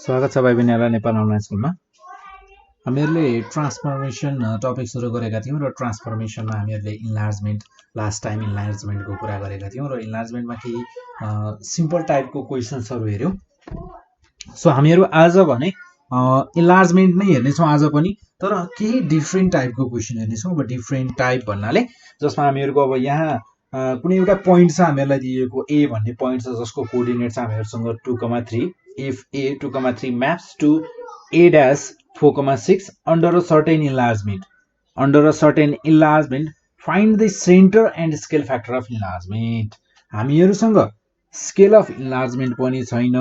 स्वागत छ भाइ बहिनीहरुलाई नेपाल अनलाइन स्कुलमा। हामीहरुले ट्रान्सफर्मेसन टपिक सुरु गरेका थियौं र ट्रान्सफर्मेसनमा हामीहरुले इन्लार्जमेन्ट लास्ट टाइम इन्लार्जमेन्टको कुरा गरेका थियौं र इन्लार्जमेन्टमा केही सिम्पल टाइपको क्वेशन्सहरु हेर्यौं। सो हामीहरु आज भने इन्लार्जमेन्ट नै हेर्ने छौं आज पनि, तर केही डिफरेन्ट टाइपको क्वेशन हेर्ने छौं। अब डिफरेन्ट टाइप भन्नाले जसमा हामीहरुको अब यहाँ कुनै एउटा पोइन्ट छ हामीहरुलाई दिएको a भन्ने पोइन्ट छ जसको कोअर्डिनेट छ हामीहरुसँग 2,3 if a 2,3 maps to a dash 4,6 under a certain enlargement find the center and scale factor of enlargement। हामीहरुसँग स्केल अफ इन्लार्जमेन्ट पनि छैन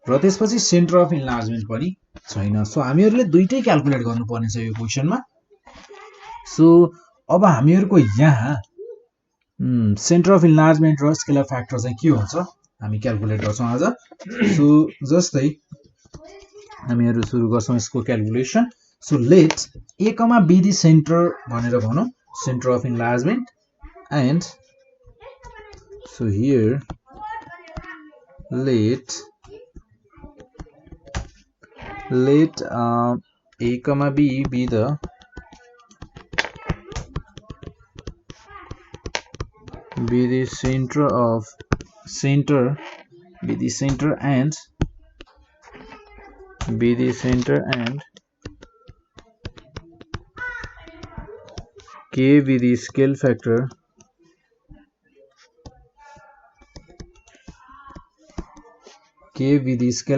र त्यसपछि सेन्टर अफ इन्लार्जमेन्ट पनि छैन। सो हामीहरुले दुईटै क्याल्कुलेट गर्नुपर्ने छ यो क्वेशनमा। सो अब हामीहरुको यहाँ सेन्टर अफ इन्लार्जमेन्ट र स्केल अफ फ्याक्टर चाहिँ के हुन्छ हामी क्याल्कुलेट गर्छौं आज। सो जस्तै हामीहरु सुरु गर्छौं यसको calculation. So let a, b the centre भनेर भनौं, centre of enlargement. And so here let a, b be the center and k be the scale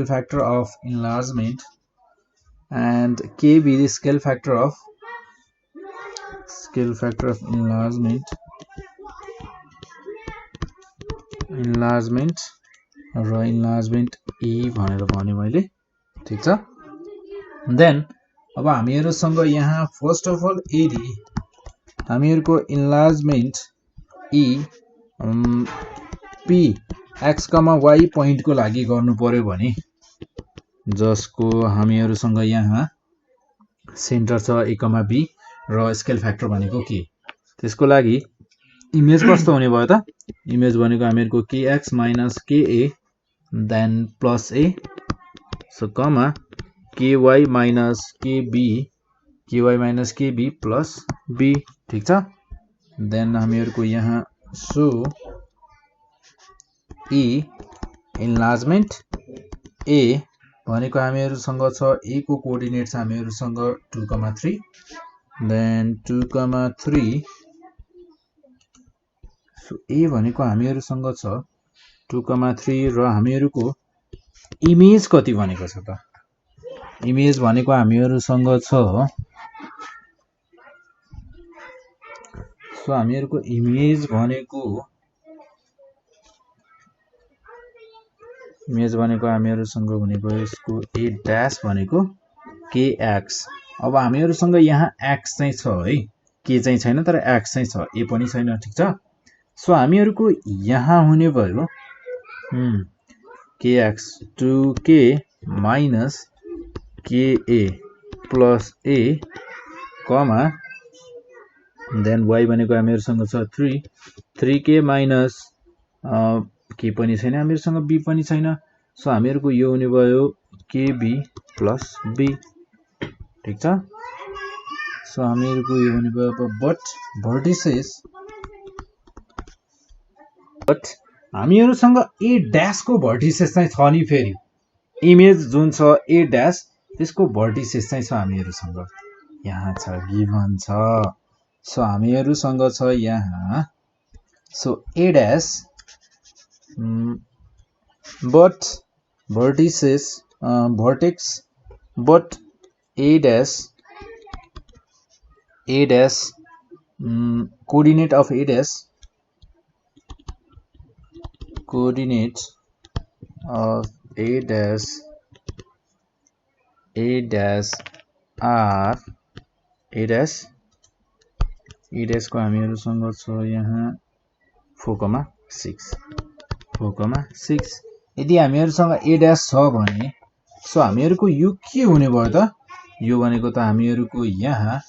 factor of enlargement and k be the scale factor of enlargement र enlargement e भनेर भने मैले, ठीक छ। Then अब हामीहरुसँग यहाँ first of all यदि हामीहरुको enlargement e p x, y point को लागि गर्नु पर्यो भने जसको हामीहरुसँग यहाँ सेन्टर छ a, b र स्केल फ्याक्टर भनेको के, त्यसको लागि इमेज कस्तो हुने भयो त? इमेज भनेको हामीहरुको kx minus ka then plus a, so comma ky minus kb plus b, ठीक छ। देन हामीहरुको यहाँ सो e इन्लार्जमेन्ट a भनेको हामीहरुसँग छ a को कोअर्डिनेट छ हामीहरुसँग 2,3 देन 2,3 सो a भनेको हामीहरुसँग छ 2,3 र हामीहरुको इमेज कति भनेको छ त? इमेज भनेको हामीहरुसँग छ, सो हामीहरुको इमेज भनेको हामीहरुसँग हुने भयो यसको a ड्याश भनेको kx। अब हामीहरुसँग यहाँ x चाहिँ छ है, k चाहिँ छैन तर x चाहिँ छ, a पनि छैन, ठीक छ। सो हामीहरुको यहाँ हुने भयो kx 2k minus ka plus a comma then y भनेको हामीहरुसँग छ 3k minus k पनि छैन हामीहरुसँग, b पनि छैन। सो हामीहरुको यो हुने भयो kb plus b, ठीक छ। सो हामीहरुको यो हुने भयो बट हामीहरुसँग a ड्याश को भर्टिसेस चाहिँ छ नि, फेरि इमेज जुन छ a ड्याश त्यसको भर्टिसेस चाहिँ छ हामीहरुसँग यहाँ छ, गिभन छ। सो हामीहरुसँग छ यहाँ so a dash but vertices vertex but a dash coordinate of a dash are a dash को हामीहरुसँग छ यहाँ 4,6। यदि हामीहरुसँग a ड्याश छ भने सो हामीहरुको यो के हुने भयो त? यो भनेको त हामीहरुको यहाँ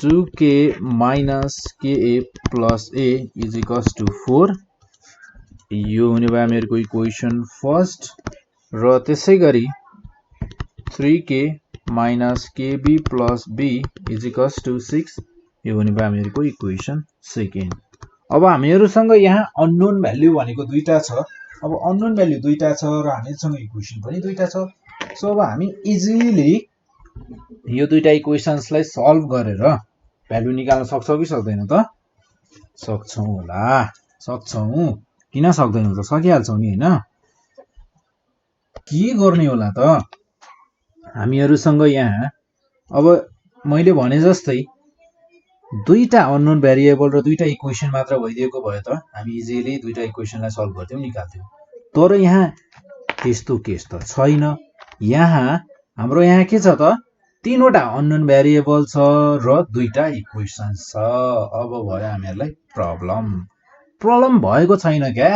2k minus ka plus a is equals to 4, यो हुने भयो हामीहरुको इक्वेसन फर्स्ट। र त्यसै गरी 3k minus kb plus b is equals to 6 यो हुने भयो हामीहरुको इक्वेसन सेकेन्ड। अब हामीहरुसँग यहाँ अननोन भ्यालु भनेको दुईटा छ। अब अननोन भ्यालु दुईटा छ र हामीहरुसँग इक्वेसन पनि दुईटा छ। सो अब हामी इजिली यो दुईटा इक्वेसन्सलाई सल्भ गरेर भ्यालु निकाल्न सक्छौं कि सक्दैनौं त? सक्छौं होला, सक्छौं। किन सक्दैनौं त? सकिहाल्छौं नि हैन। के गर्ने होला त? हामीहरुसँग यहाँ अब मैले भने जस्तै दुईटा अननोन भेरिएबल र दुईटा इक्वेसन मात्र भइदिएको भए त हामी इजिली दुईटा इक्वेसनलाई सल्भ गर्थ्यौं, निकाल्थ्यौं। तर यहाँ त्यस्तो केस त छैन। यहाँ हाम्रो यहाँ के छ त? तीनवटा अननोन भेरिएबल छ र दुईटा इक्वेसन्स छ। अब भयो हामीहरुलाई प्रब्लम भएको छैन क्या।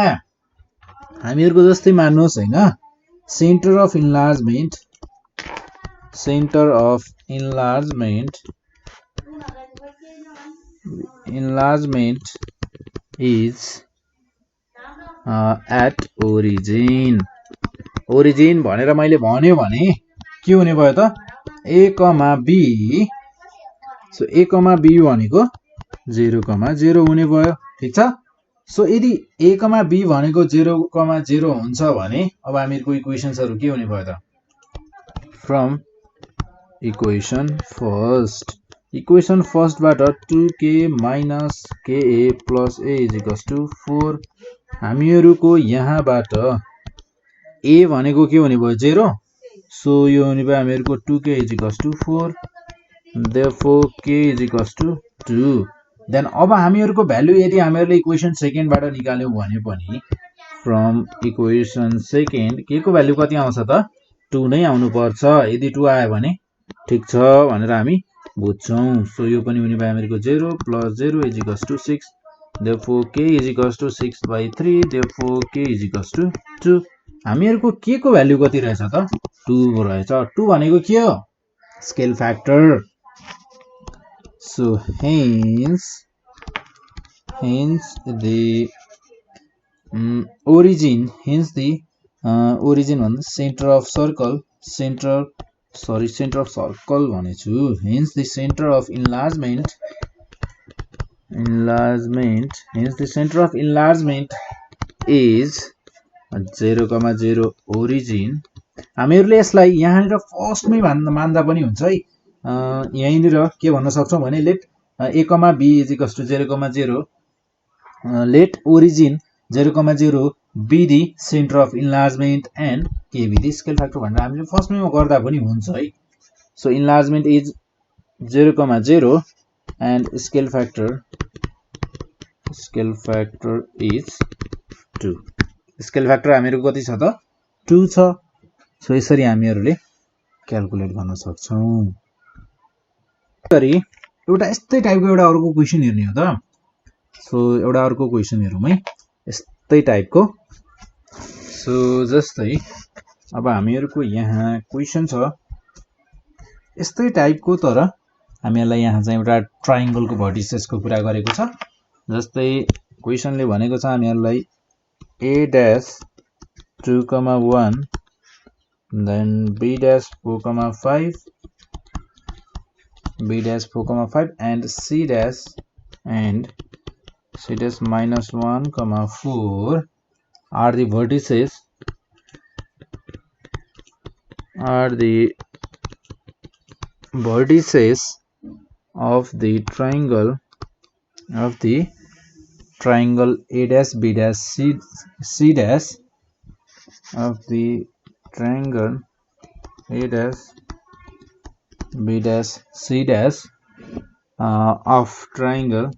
हामीहरुको जस्तै मान्नुस् हैन, centre of enlargement is at origin भनेर मैले भन्यो भने के हुने भयो त? a, b। So a, b भनेको 0,0 हुने भयो, ठीक छ। सो यदि a, b भनेको 0,0 हुन्छ भने अब हामीहरुको इक्वेसन्सहरु के हुने भयो त? फ्रम इक्वेसन फर्स्टबाट 2k minus ka plus a is equals to 4 हामीहरुको यहाँबाट a भनेको के हुने भयो? 0। सो यो हुने भयो हामीहरुको 2k is equals to 4, therefore k is equals to 2। Then अब हामीहरुको भ्यालु यदि हामीहरुले इक्वेसन सेकेन्डबाट निकाल्यौं भने पनि फ्रम इक्वेसन सेकेन्ड के को भ्यालु कति आउँछ त? 2 नै आउनु पर्छ। यदि 2 आयो भने ठीक छ भनेर हामी बुझ्छौं। सो यो पनि हुने भयो हामीहरुको 0 plus 0 is equals to 6, therefore k is equals to 6/3, therefore k is equals to 2। हामीहरुको k को भ्यालु कति रहेछ त? 2 रहेछ। 2 भनेको के हो? Scale factor. So hence the origin भन्दा सेन्टर अफ सर्कल भनेछु। hence the center of enlargement is 0,0 origin। हामीहरुले यसलाई यहाँनिर फर्स्टमै मान्दा पनि हुन्छ है। यहीँनिर के भन्न सक्छौं भने late a, b is equals to 0,0 let origin 0,0 be the center of enlargement and k be the scale factor भनेर हामीले फर्स्टमै गर्दा पनि हुन्छ है। So enlargement is 0,0 and scale factor is 2। Scale factor हामीहरुको कति छ त? 2 छ। सो यसरी हामीहरुले क्याल्कुलेट गर्न सक्छौं। गरी एउटा यस्तै टाइपको एउटा अर्को क्वेशन हेर्ने हो त। सो एउटा अर्को क्वेशन हेरौँ है, यस्तै टाइपको। सो जस्तै अब हामीहरुको यहाँ क्वेशन छ यस्तै टाइपको, तर हामीहरुलाई यहाँ चाहिँ एउटा ट्रायंगलको भर्टिसेसको कुरा गरेको छ। जस्तै क्वेशनले भनेको छ हामीहरुलाई a dash 2,1 then b dash 4,5 and c dash minus 1,4 are the vertices of the triangle a dash b dash c dash of the triangle a dash b dash c dash of triangle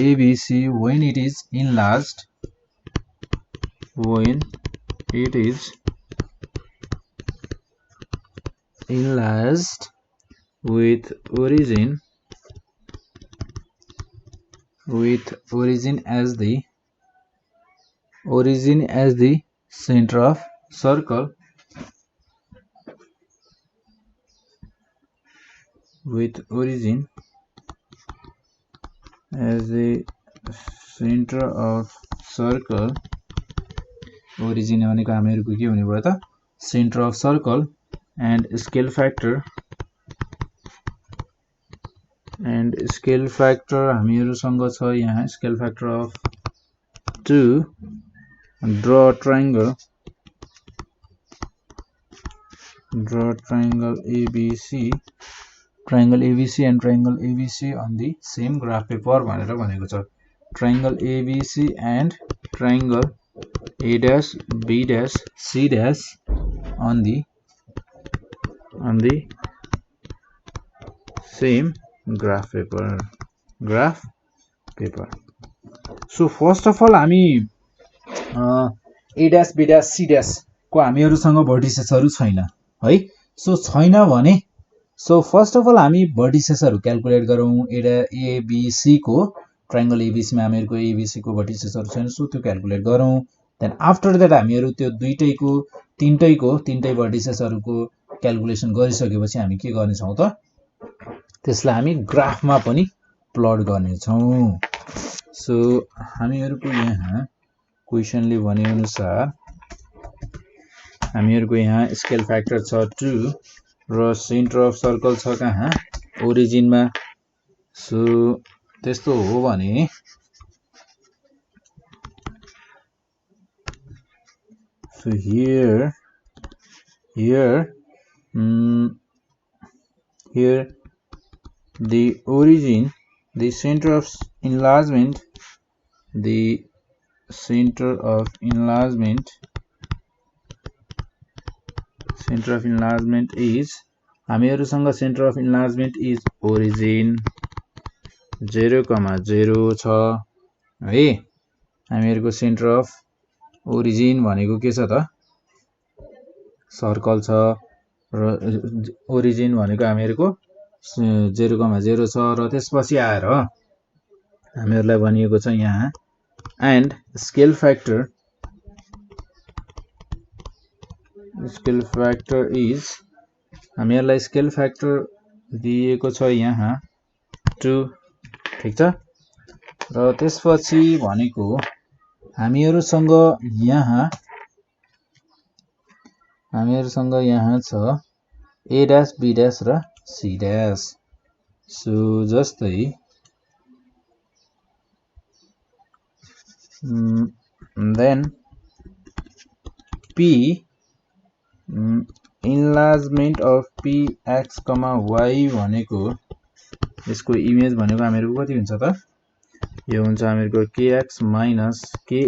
ABC when it is enlarged with origin as the center of circle, with origin as the centre of circle origin भनेको हामीहरुको के हुने भयो त centre of circle and scale factor हामीहरुसँग छ यहाँ scale factor of 2 draw triangle ABC and triangle ABC on the same graph paper भनेर भनेको छ triangle ABC and triangle A dash B dash C dash on the same graph paper so first of all हामी A dash B dash C dash को हामीहरुसँग भर्टिसेसहरु छैन है so छैन भने so first of all हामी भर्टिसेसहरु क्याल्कुलेट गरौं ABC को triangle ABC मा हामीहरुको ABC को भर्टिसेसहरु छैन सो त्यो क्याल्कुलेट गरौं देन आफ्टर दैट हामीहरु त्यो दुईटैको तीनटै भर्टिसेसहरुको क्याल्कुलेसन गरिसकेपछि हामी के गर्ने छौं त त्यसलाई हामी ग्राफमा पनि प्लट गर्ने छौं सो हामीहरुको यहाँ क्वेशनले भने अनुसार हामीहरुको यहाँ स्केल फ्याक्टर छ 2 र सेन्टर अफ सर्कल छ कहाँ ओरिजिनमा सो त्यस्तो हो भने so here the origin the center of enlargement is हामीहरुसँग centre of enlargement is origin 0,0 छ है हामीहरुको सेन्टर अफ ओरिजिन भनेको के छ त सर्कल छ र ओरिजिन भनेको हामीहरुको 0,0 छ र त्यसपछि आएर हामीहरुलाई भनिएको छ यहाँ एन्ड स्केल फ्याक्टर इज हामीहरुलाई स्केल फ्याक्टर दिएको छ यहाँ 2 ठीक छ र त्यसपछि भनेको हामीहरुसँग यहाँ छ A dash B dash र C dash सो जस्तै then P enlargement of Px, Y भनेको यसको इमेज भनेको हामीहरुको कति हुन्छ त यो हुन्छ हामीहरुको Kx minus Ka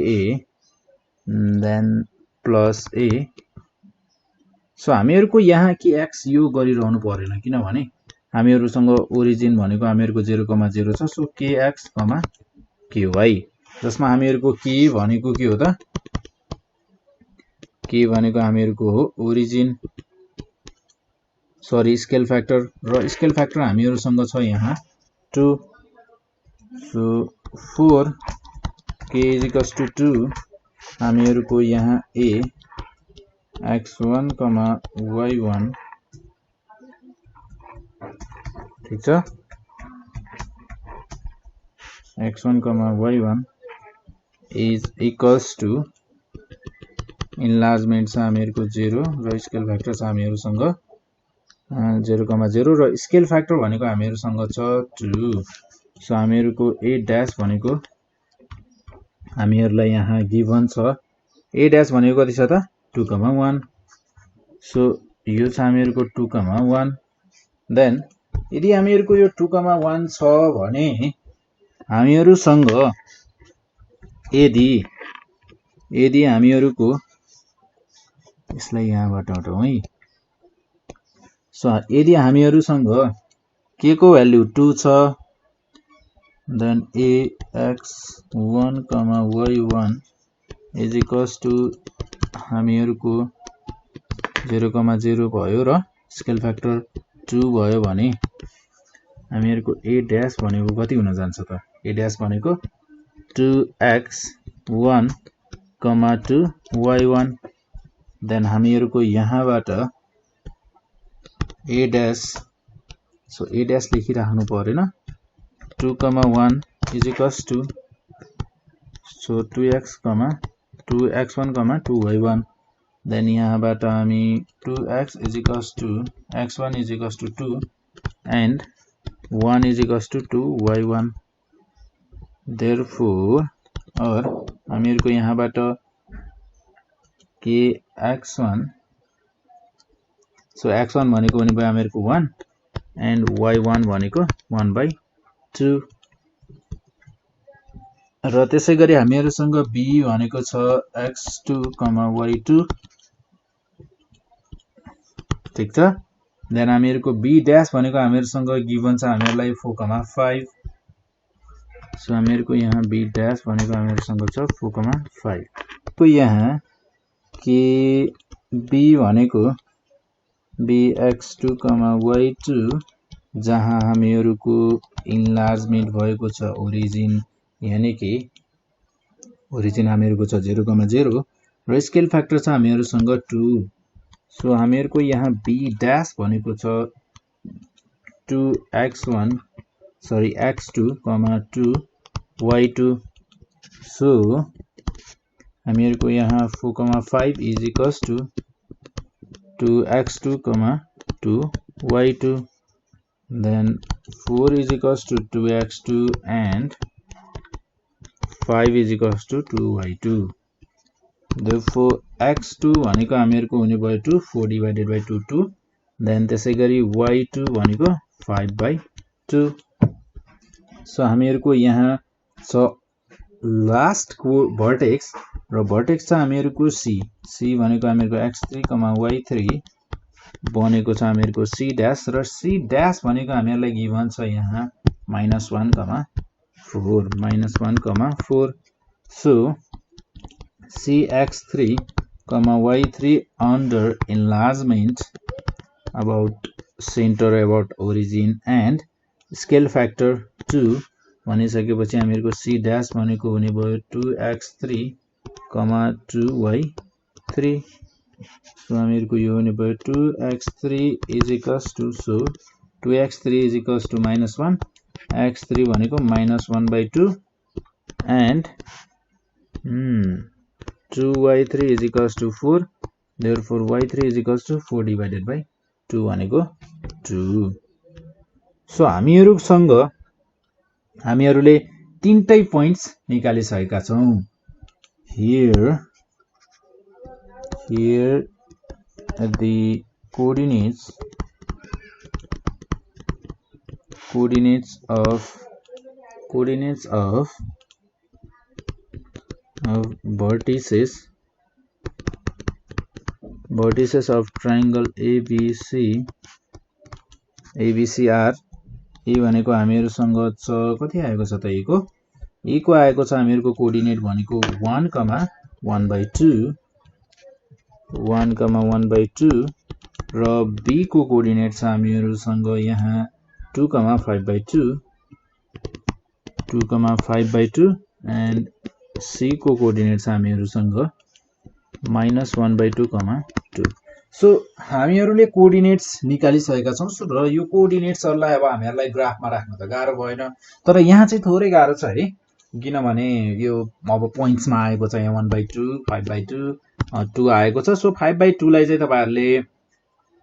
then plus A so हामीहरुको यहाँ Kx यो गरिरहनु पर्दैन किनभने हामीहरुसँग ओरिजिन भनेको हामीहरुको 0,0 छ सो Kx, Ky जसमा हामीहरुको K भनेको के हो त K भनेको हामीहरुको हो ओरिजिन सरी स्केल फ्याक्टर र स्केल फ्याक्टर हामीहरुसँग छ यहाँ 2 सो 4 K = 2 हामीहरुको यहाँ A x1, y1 ठीक छ x1, y1 is equals to enlargement छ हामीहरुको 0 र स्केल फ्याक्टर छ हामीहरुसँग 0,0 र स्केल फ्याक्टर भनेको हामीहरुसँग छ 2 सो हामीहरुको A dash भनेको हामीहरुलाई यहाँ गिभन छ A dash भनेको कति छ त 2,1 सो यो छ हामीहरुको 2,1 देन यदि हामीहरुको यो 2,1 छ भने हामीहरुसँग यदि हामीहरुको यसलाई यहाँबाट हटाउँ है सो यदि हामीहरुसँग k को भ्यालु 2 छ then ax1, y1 is equals to हामीहरुको 0,0 भयो र स्केल फ्याक्टर 2 भयो भने हामीहरुको A dash भनेको कति हुन जान्छ त A dash भनेको 2x1, 2y1 देन हामीहरुको यहाँबाट A dash so A dash लेखिराख्नु परेन 2,1 is equals to so 2x, 2x1, 2y1, then यहाँबाट हामी 2x is equals to x1 is equals to 2 and 1 is equals to 2y1. therefore और हामीहरुको यहाँबाट के x1, so x1 भनेको भने हामीहरुको 1 and y1 भनेको 1/2 र त्यसैगरी हामीहरुसँग b भनेको छ x2, y2 ठीक छ। देन हामीहरुको b ड्याश भनेको हामीहरुसँग गिवन छ हामीहरुलाई 4,5 सो हामीहरुको यहाँ b ड्याश भनेको हामीहरुसँग छ 4,5 को यहाँ के b भनेको bx2, y2 जहाँ हामीहरुको इन्लार्जमेन्ट भएको छ ओरिजिन यानी कि ओरिजिन हामीहरुको छ 0,0 र स्केल फ्याक्टर छ हामीहरुसँग 2 सो हामीहरुको यहाँ b ड्याश भनेको छ 2x1 sorry x2, 2 y2 so हामीहरुको यहाँ 4,5 is equals to 2x2, 2 y2 then 4 is equals to 2x2 and 5 is equals to 2y2 therefore x2 भनेको हामीहरुको हुने भयो 2 4 divided by 2 2 then त्यसैगरी y2 भनेको 5/2 सो हामीहरुको यहाँ छ लास्ट को भर्टेक्स र भर्टेक्स छ हामीहरुको c भनेको हामीहरुको x3, y3 बनेको छ हामीहरुको c ड्याश र c ड्याश भनेको हामीहरुलाई गिवन छ यहाँ -1, 4 so cx3, y3 under enlargement about center about origin and scale factor 2 भनिसकेपछि हामीहरुको c ड्याश भनेको हुने भयो 2x3, 2y3 सो हामीहरुको यो हुने भयो 2x3 is equals to so 2x3 is equals to -1 x3 भनेको -1/2 and 2y3 is equals to 4 therefore y3 is equals to 4 divided by 2 भनेको 2 so हामीहरुले तीनटै points निकालिसकेका छौं here the coordinates of vertices of triangle ABC are ए भनेको हामीहरुसँग छ कति आएको छ त ए को आएको छ हामीहरुको कोअर्डिनेट भनेको 1, 1/2 र b को कोअर्डिनेट छ हामीहरुसँग यहाँ 2, 5/2 and c को कोअर्डिनेट छ हामीहरुसँग -1/2, 2 सो हामीहरुले कोअर्डिनेट्स निकालिसकेका छौं र यो कोअर्डिनेट्सहरुलाई अब हामीहरुलाई ग्राफमा राख्न त गाह्रो भएन तर यहाँ चाहिँ थोरै गाह्रो छ है किनभने यो अब पोइन्ट्समा आएको छ यहाँ 1/2, 5/2, 2 आएको छ सो 5/2 लाई चाहिँ तपाईहरुले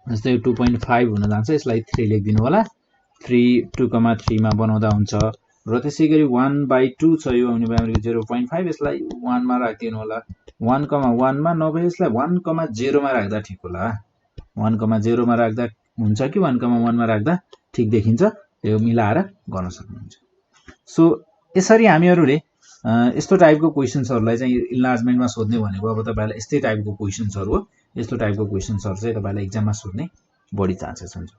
जस्तै 2.5 हुन जान्छ यसलाई 3 लेख्दिनु होला 2,3 मा बनाउँदा हुन्छ र त्यसैगरी 1/2 छ यो हुने भयो हामीहरुको 0.5 यसलाई 1 मा राख्दिनु होला 1,1 मा नभए यसलाई 1,0 मा राख्दा ठीक होला 1,0 मा राख्दा हुन्छ कि 1,1 मा राख्दा ठीक देखिन्छ त्यो मिलाएर गर्न सक्नुहुन्छ सो यसरी हामीहरुले यस्तो टाइपको क्वेशन्सहरुलाई चाहिँ इन्लार्जमेन्टमा सोध्ने भनेको अब तपाईहरुलाई यस्तै टाइपको क्वेशन्सहरु हो यस्तो टाइपको क्वेशन्सहरु चाहिँ तपाईहरुलाई एक्जाममा सोध्ने बढी चान्सेस हुन्छ